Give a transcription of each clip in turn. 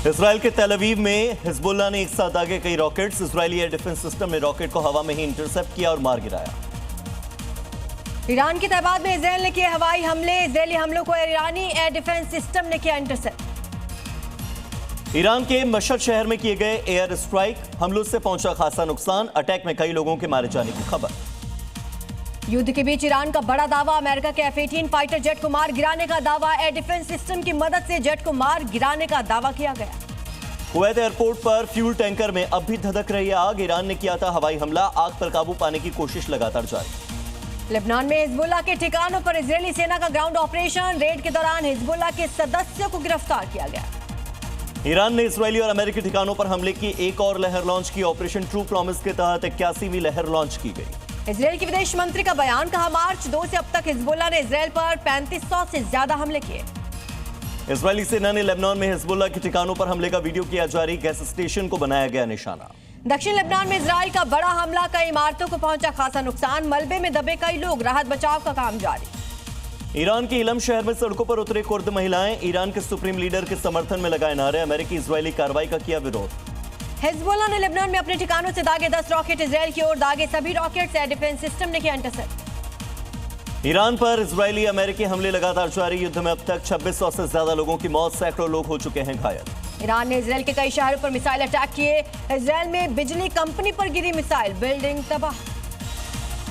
Israel के तेल अवीव में हिजबुल्लाह ने एक साथ दागे कई rockets. Israeli air defence system ने रॉकेट को हवा में ही इंटरसेप्ट किया और मार गिराया। ईरान की तहबात में इजराइल ने किए हवाई हमले। इजरायली हमलों को ईरानी एयर डिफेंस सिस्टम ने किया इंटरसेप्ट। ईरान के मशहद शहर में किए गए एयर स्ट्राइक हमलों से पहुंचा खासा नुकसान। अटैक में कई लोगों के मारे जाने की खबर। युद्ध के बीच ईरान का बड़ा दावा। अमेरिका के F-18 फाइटर जेट को मार गिराने का दावा। एयर डिफेंस सिस्टम की मदद से जेट को मार गिराने का दावा किया गया। कुवैत एयरपोर्ट पर फ्यूल टैंकर में अब भी धधक रही आग। ईरान ने किया था हवाई हमला। आग पर काबू पाने की कोशिश लगातार जारी। लेबनान में हिजबुल्लाह के ठिकानों पर इजरायली सेना का ग्राउंड ऑपरेशन। रेड के दौरान हिजबुल्लाह के सदस्यों को गिरफ्तार किया गया। ईरान ने इजरायली और अमेरिकी ठिकानों पर हमले की एक और लहर लॉन्च की। ऑपरेशन ट्रू प्रॉमिस के तहत 81वीं लहर लॉन्च की गई। इजरायल के विदेश मंत्री का बयान। कहा मार्च 2 से अब तक हिजबुल्लाह ने इजरायल पर 3500 से ज्यादा हमले किए। इजरायली सेना ने लेबनान में हिजबुल्लाह के ठिकानों पर हमले का वीडियो किया जारी। गैस स्टेशन को बनाया गया निशाना। दक्षिण लेबनान में इजरायल का बड़ा हमला। कई इमारतों को पहुंचा खासा नुकसान। मलबे में दबे कई लोग। राहत बचाव का काम जारी। ईरान के इलम शहर में सड़कों पर उतरे कुर्द महिलाएं। ईरान के सुप्रीम लीडर के समर्थन में लगाए नारे। अमेरिकी इजरायली कार्रवाई का किया विरोध। हिजबुल्लाह ने लेबनान में अपने ठिकानों से दागे 10 रॉकेट। इजरायल की ओर दागे सभी रॉकेट्स एयर डिफेंस सिस्टम ने किया इंटरसेप्ट। ईरान पर इजरायली अमेरिकी हमले लगातार जारी। युद्ध में अब तक 2600 से ज्यादा लोगों की मौत। सैकड़ों लोग हो चुके हैं घायल। ईरान ने इजरायल के कई शहरों पर मिसाइल अटैक किए। इजरायल में बिजली कंपनी पर गिरी मिसाइल। बिल्डिंग तबाह।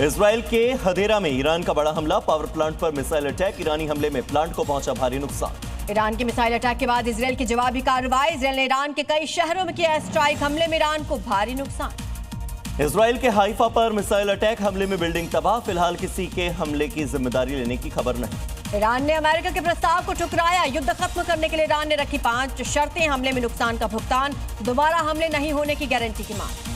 इजरायल के हदेरा में ईरान का बड़ा हमला। पावर प्लांट पर मिसाइल अटैक। ईरानी हमले में प्लांट को पहुंचा भारी नुकसान। ईरान की मिसाइल अटैक के बाद इजरायल की जवाबी कार्रवाई। इजरायल ने ईरान के कई शहरों में किया स्ट्राइक। हमले में ईरान को भारी नुकसान। इजरायल के हाइफा पर मिसाइल अटैक। हमले में बिल्डिंग तबाह। फिलहाल किसी के हमले की जिम्मेदारी लेने की खबर नहीं। ईरान ने अमेरिका के प्रस्ताव को ठुकराया। युद्ध खत्म करने के लिए ईरान ने रखी 5 शर्तें। हमले में नुकसान का भुगतान। दोबारा हमले नहीं होने की गारंटी की मांग।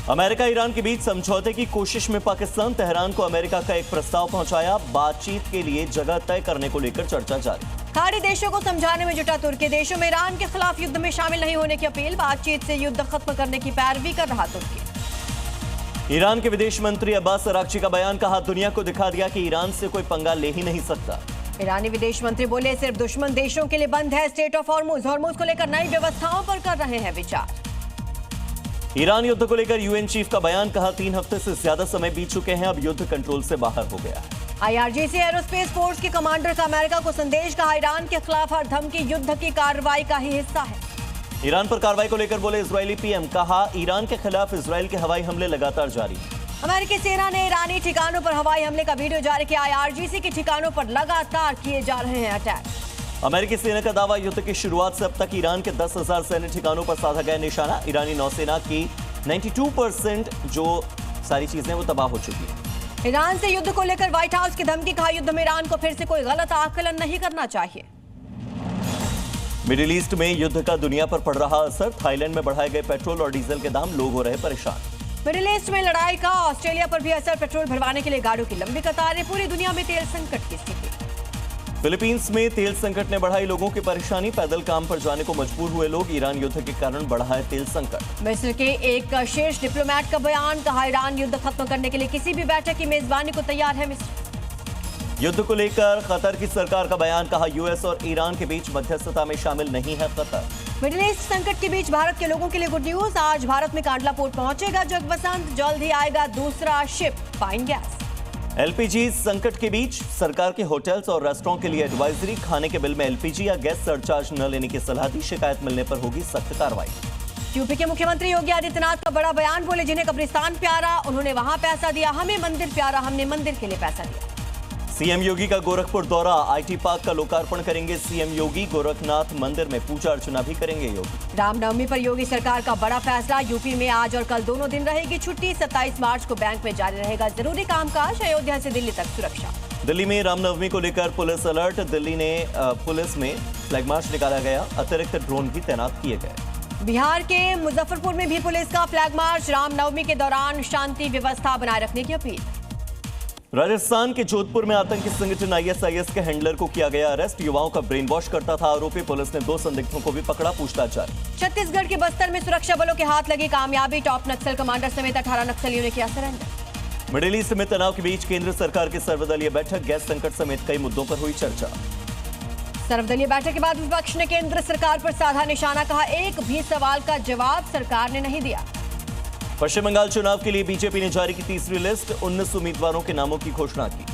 अमेरिका ईरान के बीच समझौते की कोशिश में पाकिस्तान। तेहरान को अमेरिका का एक प्रस्ताव पहुंचाया। बातचीत के लिए जगह तय करने को लेकर चर्चा जारी। खाड़ी देशों को समझाने में जुटा तुर्की। देशों में ईरान के खिलाफ युद्ध में शामिल नहीं होने की अपील। बातचीत से युद्ध खत्म करने की पैरवी कर रहा तुर्की। ईरान के विदेश मंत्री अब्बास अरागची का बयान। कहा दुनिया को दिखा दिया कि ईरान से कोई पंगा ले ही नहीं सकता। ईरानी विदेश मंत्री बोले सिर्फ दुश्मन देशों के लिए बंद है स्टेट ऑफ हॉर्मुज। हॉर्मुज को लेकर नई व्यवस्थाओं पर कर रहे हैं विचार। ईरान युद्ध को लेकर यूएन चीफ का बयान। कहा 3 हफ्ते से ज्यादा समय बीत चुके हैं। अब युद्ध कंट्रोल से बाहर हो गया है। IRGC एरोस्पेस फोर्स के कमांडर का अमेरिका को संदेश। कहा ईरान के खिलाफ हर धमकी युद्ध की कार्रवाई का ही हिस्सा है। ईरान पर कार्रवाई को लेकर बोले इजरायली पीएम। कहा ईरान के खिलाफ इजरायल के हवाई हमले लगातार जारी हैं। अमेरिकी सेना ने ईरानी ठिकानों पर हवाई हमले का वीडियो जारी किया। IRGC के ठिकानों पर लगातार किए जा रहे हैं अटैक। अमेरिकी सेना का दावा। युद्ध की शुरुआत से अब तक ईरान के 10,000 सैन्य ठिकानों पर साधा गया निशाना। ईरानी नौसेना की 92% जो सारी चीजें वो तबाह हो चुकी है। ईरान से युद्ध को लेकर व्हाइट हाउस की धमकी। कहा युद्ध में ईरान को फिर से कोई गलत आकलन नहीं करना चाहिए। मिडिल ईस्ट में युद्ध का दुनिया पर पड़ रहा असर। थाईलैंड में बढ़ाए गए पेट्रोल और डीजल के दाम। लोग हो रहे परेशान। मिडिल ईस्ट में लड़ाई का ऑस्ट्रेलिया पर भी असर। पेट्रोल भरवाने के लिए गाड़ियों की लंबी कतारें। पूरी दुनिया में तेल संकट की स्थिति। फिलीपींस में तेल संकट ने बढ़ाई लोगों की परेशानी। पैदल काम पर जाने को मजबूर हुए लोग। ईरान युद्ध के कारण बढ़ा है तेल संकट। मिस्र के एक शीर्ष डिप्लोमेट का बयान। कहा ईरान युद्ध खत्म करने के लिए किसी भी बैठक की मेजबानी को तैयार है मिस्र। युद्ध को लेकर कतर की सरकार का बयान। कहा यूएस और ईरान के बीच मध्यस्थता में शामिल नहीं है कतर। मिडिल ईस्ट संकट के बीच भारत के लोगों के लिए गुड न्यूज। आज भारत में कांडला पोर्ट पहुंचेगा जगबसंत। जल्द ही आएगा दूसरा शिप पाइन गैस। एलपीजी संकट के बीच सरकार के होटल्स और रेस्टोरेंट के लिए एडवाइजरी। खाने के बिल में एलपीजी या गैस सरचार्ज न लेने की सलाह दी। शिकायत मिलने पर होगी सख्त कार्रवाई। यूपी के मुख्यमंत्री योगी आदित्यनाथ का बड़ा बयान। बोले जिन्हें कब्रिस्तान प्यारा उन्होंने वहां पैसा दिया। हमें मंदिर प्यारा हमने मंदिर के लिए पैसा दिया। सीएम योगी का गोरखपुर दौरा। आईटी पार्क का लोकार्पण करेंगे सीएम योगी। गोरखनाथ मंदिर में पूजा अर्चना भी करेंगे योगी। रामनवमी पर योगी सरकार का बड़ा फैसला। यूपी में आज और कल दोनों दिन रहेगी छुट्टी। 27 मार्च को बैंक में जारी रहेगा जरूरी कामकाज। अयोध्या से दिल्ली तक सुरक्षा। दिल्ली में रामनवमी को लेकर पुलिस अलर्ट। दिल्ली ने पुलिस में फ्लैग मार्च निकाला गया। अतिरिक्त ड्रोन भी तैनात किए गए। बिहार के मुजफ्फरपुर में भी पुलिस का फ्लैग मार्च। रामनवमी के दौरान शांति व्यवस्था बनाए रखने की अपील। राजस्थान के जोधपुर में आतंकी संगठन आईएसआईएस के हैंडलर को किया गया अरेस्ट। युवाओं का ब्रेन वॉश करता था आरोपी। पुलिस ने 2 संदिग्धों को भी पकड़ा। पूछताछ जारी। छत्तीसगढ़ के बस्तर में सुरक्षा बलों के हाथ लगी कामयाबी। टॉप नक्सल कमांडर समेत 18 नक्सलियों ने किया सरेंडर। मिडिल ईस्ट में तनाव के बीच केंद्र सरकार की सर्वदलीय बैठक। गैस संकट समेत कई मुद्दों पर हुई चर्चा। सर्वदलीय बैठक के बाद विपक्ष ने केंद्र सरकार पर साधा निशाना, कहा एक भी सवाल का जवाब सरकार ने नहीं दिया। पश्चिम बंगाल चुनाव के लिए बीजेपी ने जारी की तीसरी लिस्ट, 19 उम्मीदवारों के नामों की घोषणा की।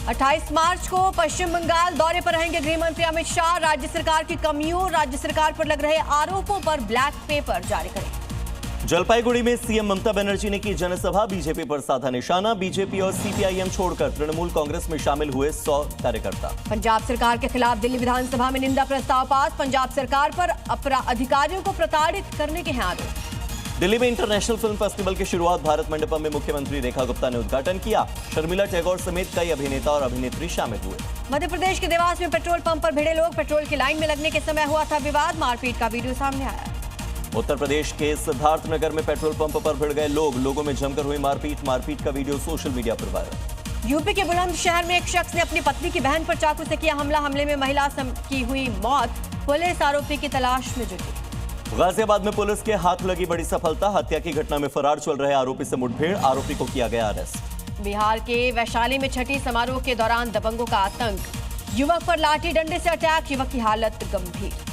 28 मार्च को पश्चिम बंगाल दौरे पर रहेंगे गृह मंत्री अमित शाह। राज्य सरकार की कमियों, राज्य सरकार पर लग रहे आरोपों पर ब्लैक पेपर जारी करेंगे। जलपाईगुड़ी में सीएम ममता बनर्जी ने की जनसभा, बीजेपी पर साधा निशाना। बीजेपी और सीपीआईएम छोड़कर तृणमूल कांग्रेस में शामिल हुए 100 कार्यकर्ता। पंजाब सरकार के खिलाफ दिल्ली विधानसभा में निंदा प्रस्ताव पास, पंजाब सरकार पर अधिकारियों को प्रताड़ित करने के हैं आरोप। दिल्ली में इंटरनेशनल फिल्म फेस्टिवल की शुरुआत, भारत मंडपम में मुख्यमंत्री रेखा गुप्ता ने उद्घाटन किया। शर्मिला टैगोर समेत कई अभिनेता और अभिनेत्री शामिल हुए। मध्य प्रदेश के देवास में पेट्रोल पंप पर भिड़े लोग, पेट्रोल की लाइन में लगने के समय हुआ था विवाद, मारपीट का वीडियो सामने आया। उत्तर प्रदेश के सिद्धार्थनगर में पेट्रोल पंप पर भिड़ गए लोगों में जमकर हुई मारपीट का वीडियो सोशल मीडिया पर वायरल। यूपी के बुलंदशहर में एक शख्स ने अपनी पत्नी की बहन पर चाकू से किया हमले में महिला की हुई मौत, पुलिस आरोपी की तलाश में जुटी। गाजियाबाद में पुलिस के हाथ लगी बड़ी सफलता, हत्या की घटना में फरार चल रहे आरोपी से मुठभेड़, आरोपी को किया गया अरेस्ट। बिहार के वैशाली में छठी समारोह के दौरान दबंगों का आतंक, युवक पर लाठी डंडे से अटैक, युवक की हालत गंभीर।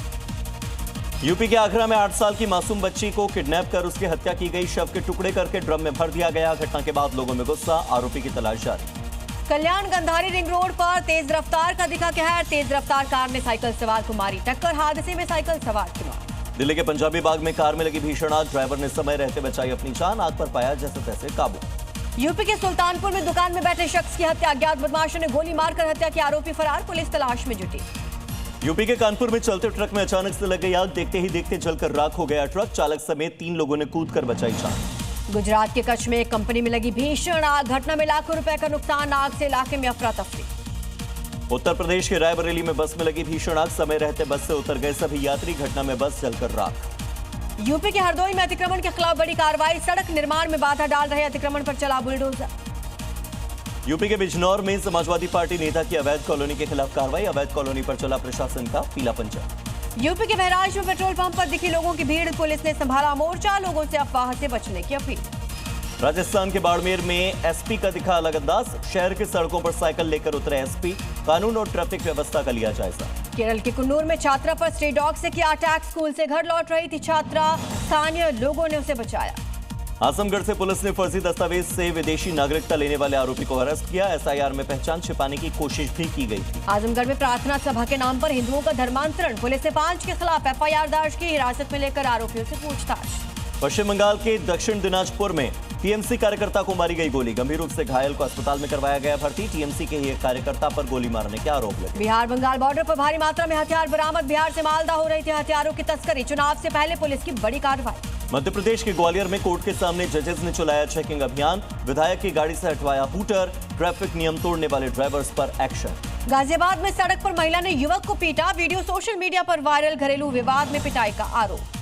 यूपी के आगरा में 8 साल की मासूम बच्ची को किडनैप कर उसकी हत्या की गई, शव के टुकड़े करके ड्रम में भर दिया गया। घटना के बाद लोगों में गुस्सा, आरोपी की तलाश जारी। कल्याण गंधारी रिंग रोड पर तेज रफ्तार का दिखा कहर, तेज रफ्तार कार ने साइकिल सवार को मारी टक्कर, हादसे में साइकिल सवार की मौत। दिल्ली के पंजाबी बाग में कार में लगी भीषण आग, ड्राइवर ने समय रहते बचाई अपनी जान, आग पर पाया जैसे तैसे काबू। यूपी के सुल्तानपुर में दुकान में बैठे शख्स की हत्या, अज्ञात बदमाशों ने गोली मारकर हत्या की, आरोपी फरार, पुलिस तलाश में जुटी। यूपी के कानपुर में चलते ट्रक में अचानक से लग गई आग, देखते ही देखते जलकर राख हो गया ट्रक, चालक समेत 3 लोगों ने कूदकर बचाई जान। गुजरात के कच्छ में एक कंपनी में लगी भीषण आग, घटना में लाखों रुपए का नुकसान, आग से इलाके में अफरा तफरी। उत्तर प्रदेश के रायबरेली में बस में लगी भीषण आग, समय रहते बस से उतर गए सभी यात्री, घटना में बस जलकर राख। यूपी के हरदोई में अतिक्रमण के खिलाफ बड़ी कार्रवाई, सड़क निर्माण में बाधा डाल रहे अतिक्रमण पर चला बुलडोजर। यूपी के बिजनौर में समाजवादी पार्टी नेता की अवैध कॉलोनी के खिलाफ कार्रवाई, अवैध कॉलोनी पर चला प्रशासन का पीला पंजा। यूपी के बहराइच में पेट्रोल पंप पर दिखी लोगों की भीड़, पुलिस ने संभाला मोर्चा, लोगों से अफवाह से बचने की अपील। राजस्थान के बाड़मेर में एसपी का दिखा अलग अंदाज, शहर की सड़कों पर साइकिल लेकर उतरे एसपी, कानून और ट्रैफिक व्यवस्था का लिया जायजा। केरल के कुन्नूर में छात्रा पर स्ट्रे डॉग से किया अटैक, स्कूल से घर लौट रही थी छात्रा, स्थानीय लोगों ने उसे बचाया। आजमगढ़ से पुलिस ने फर्जी दस्तावेज से विदेशी नागरिकता लेने वाले आरोपी को अरेस्ट किया, एसआईआर में पहचान छिपाने की कोशिश भी की गई थी। आजमगढ़ में प्रार्थना सभा के नाम पर हिंदुओं का धर्मांतरण, पुलिस ने 5 के खिलाफ एफआईआर दर्ज की, हिरासत में लेकर आरोपियों से पूछताछ। पश्चिम बंगाल के दक्षिण दिनाजपुर में टीएमसी कार्यकर्ता को मारी गई गोली, गंभीर रूप से घायल को अस्पताल में करवाया गया भर्ती, टीएमसी के ही एक कार्यकर्ता पर गोली मारने के आरोप लगे। बिहार बंगाल बॉर्डर पर भारी मात्रा में हथियार बरामद, बिहार से मालदा हो रही थी हथियारों की तस्करी, चुनाव से पहले पुलिस की बड़ी कार्रवाई। मध्य प्रदेश के ग्वालियर में कोर्ट के सामने जजेस ने चलाया चेकिंग अभियान, विधायक की गाड़ी से हटवाया हूटर, ट्रैफिक नियम तोड़ने वाले ड्राइवर्स पर एक्शन। गाजियाबाद में सड़क पर महिला ने युवक को पीटा, वीडियो सोशल मीडिया पर वायरल, घरेलू विवाद में पिटाई का आरोप।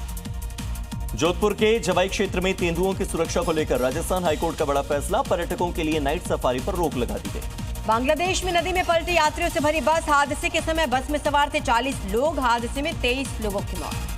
जोधपुर के जवाई क्षेत्र में तेंदुओं की सुरक्षा को लेकर राजस्थान हाईकोर्ट का बड़ा फैसला, पर्यटकों के लिए नाइट सफारी पर रोक लगा दी गई। बांग्लादेश में नदी में पलटी यात्रियों से भरी बस, हादसे के समय बस में सवार थे 40 लोग, हादसे में 23 लोगों की मौत।